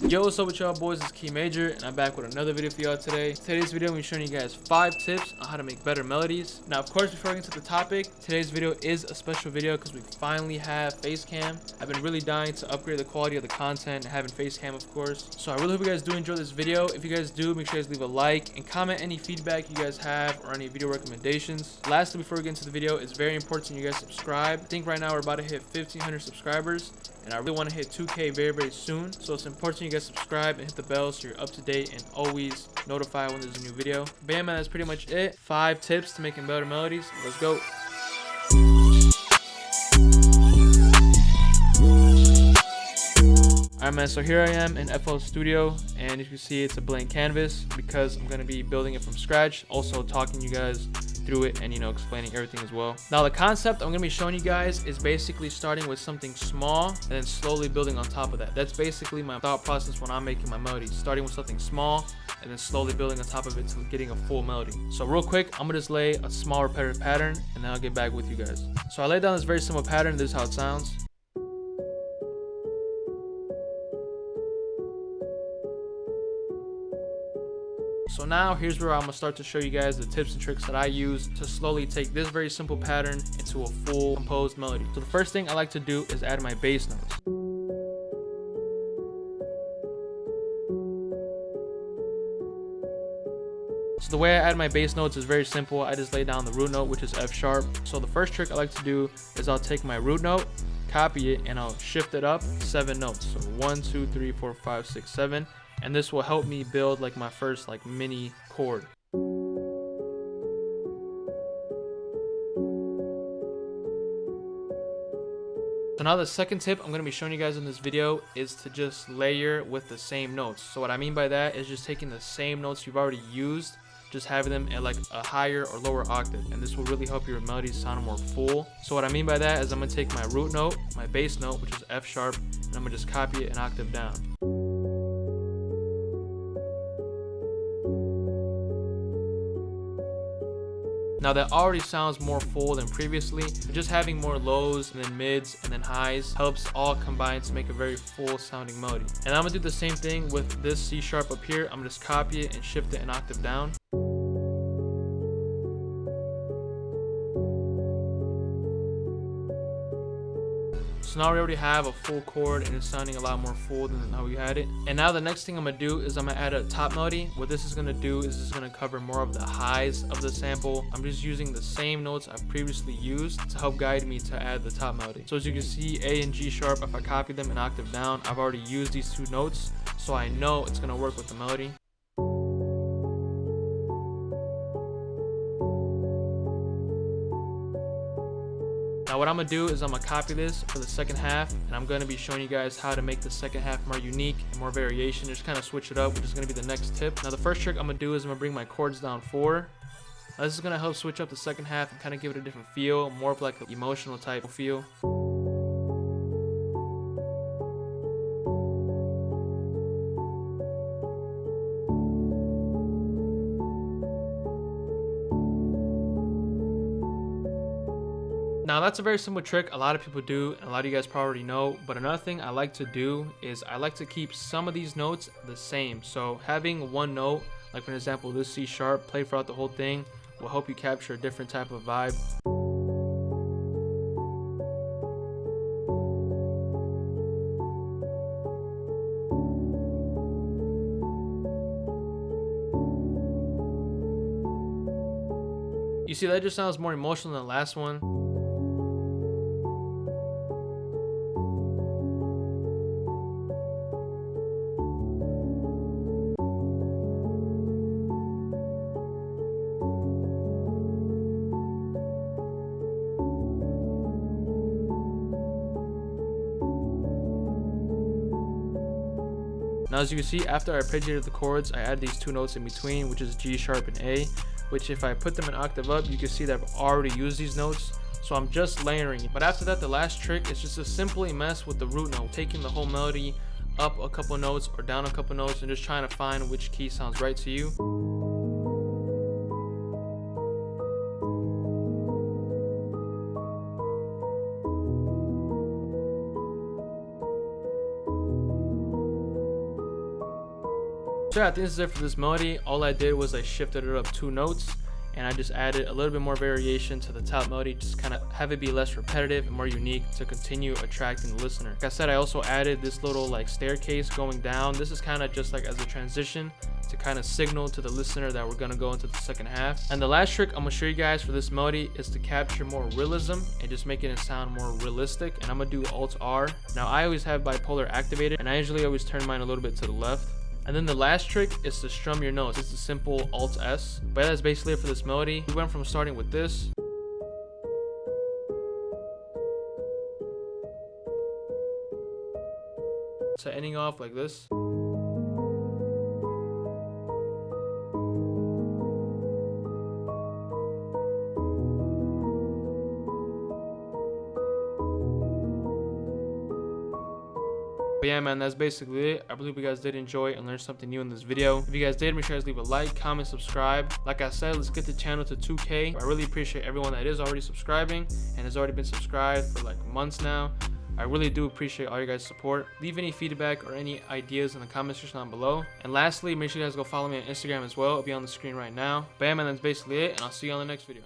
Yo, what's up with y'all boys? It's Keymajor, and I'm back with another video for y'all today. Today's video, I'm going to be showing you guys 5 tips on how to make better melodies. Now, of course, before I get into the topic, today's video is a special video because we finally have face cam. I've been really dying to upgrade the quality of the content and having face cam, of course. So I really hope you guys do enjoy this video. If you guys do, make sure you guys leave a like and comment any feedback you guys have or any video recommendations. Lastly, before we get into the video, it's very important you guys subscribe. I think right now we're about to hit 1,500 subscribers. And I really want to hit 2K very soon, so it's important you guys subscribe and hit the bell so you're up to date and always notified when there's a new video. But yeah, man, that's pretty much it. 5 tips to making better melodies. Let's go. Alright, man, so here I am in FL Studio, and as you can see, it's a blank canvas because I'm going to be building it from scratch, also talking you guys through it and, you know, explaining everything as well. Now, the concept I'm going to be showing you guys is basically starting with something small and then slowly building on top of that. That's basically my thought process when I'm making my melodies, starting with something small and then slowly building on top of it to getting a full melody. So real quick, I'm gonna just lay a small repetitive pattern and then I'll get back with you guys. So I laid down this very simple pattern. This is how it sounds. So now here's where I'm gonna start to show you guys the tips and tricks that I use to slowly take this very simple pattern into a full composed melody. So the first thing I like to do is add my bass notes. So the way I add my bass notes is very simple. I just lay down the root note, which is F sharp. So the first trick I like to do is I'll take my root note, copy it, and I'll shift it up 7 notes. So 1, 2, 3, 4, 5, 6, 7. And this will help me build like my first like mini chord. So now the second tip I'm going to be showing you guys in this video is to just layer with the same notes. So what I mean by that is just taking the same notes you've already used, just having them at like a higher or lower octave, and this will really help your melodies sound more full. So what I mean by that is I'm going to take my root note, my bass note, which is F sharp, and I'm going to just copy it an octave down. Now that already sounds more full than previously, but just having more lows and then mids and then highs helps all combine to make a very full sounding melody. And I'm gonna do the same thing with this C sharp up here. I'm gonna just copy it and shift it an octave down. So now we already have a full chord and it's sounding a lot more full than how we had it. And now the next thing I'm gonna do is I'm gonna add a top melody. What this is gonna do is it's gonna cover more of the highs of the sample. I'm just using the same notes I've previously used to help guide me to add the top melody. So as you can see, A and G sharp, if I copy them an octave down, I've already used these 2 notes, so I know it's gonna work with the melody. Now what I'm gonna do is I'm gonna copy this for the second half, and I'm gonna be showing you guys how to make the second half more unique and more variation. Just kind of switch it up, which is gonna be the next tip. Now the first trick I'm gonna do is I'm gonna bring my chords down 4. Now this is gonna help switch up the second half and kind of give it a different feel, more of like an emotional type of feel. Now that's a very simple trick a lot of people do and a lot of you guys probably already know, but another thing I like to do is I like to keep some of these notes the same. So having one note, like for example this C sharp, played throughout the whole thing, will help you capture a different type of vibe. You see, that just sounds more emotional than the last one. Now as you can see, after I arpeggiated the chords, I added these 2 notes in between, which is G sharp and A, which if I put them an octave up, you can see that I've already used these notes. So I'm just layering it. But after that, the last trick is just to simply mess with the root note, taking the whole melody up a couple notes or down a couple notes and just trying to find which key sounds right to you. So yeah, I think this is it for this melody. All I did was I shifted it up 2 notes, and I just added a little bit more variation to the top melody, just kind of have it be less repetitive and more unique to continue attracting the listener. Like I said, I also added this little like staircase going down. This is kind of just like as a transition to kind of signal to the listener that we're gonna go into the second half. And the last trick I'm gonna show you guys for this melody is to capture more realism and just making it sound more realistic. And I'm gonna do Alt R. Now I always have bipolar activated, and I usually always turn mine a little bit to the left. And then the last trick is to strum your notes. It's a simple Alt S. But yeah, that's basically it for this melody. We went from starting with this to ending off like this. But yeah, man, that's basically it. I believe you guys did enjoy and learn something new in this video. If you guys did, make sure you guys leave a like, comment, subscribe. Like I said, let's get the channel to 2K. I really appreciate everyone that is already subscribing and has already been subscribed for like months now. I really do appreciate all your guys' support. Leave any feedback or any ideas in the comment section down below. And lastly, make sure you guys go follow me on Instagram as well. It'll be on the screen right now. But yeah, man, that's basically it, and I'll see you on the next video.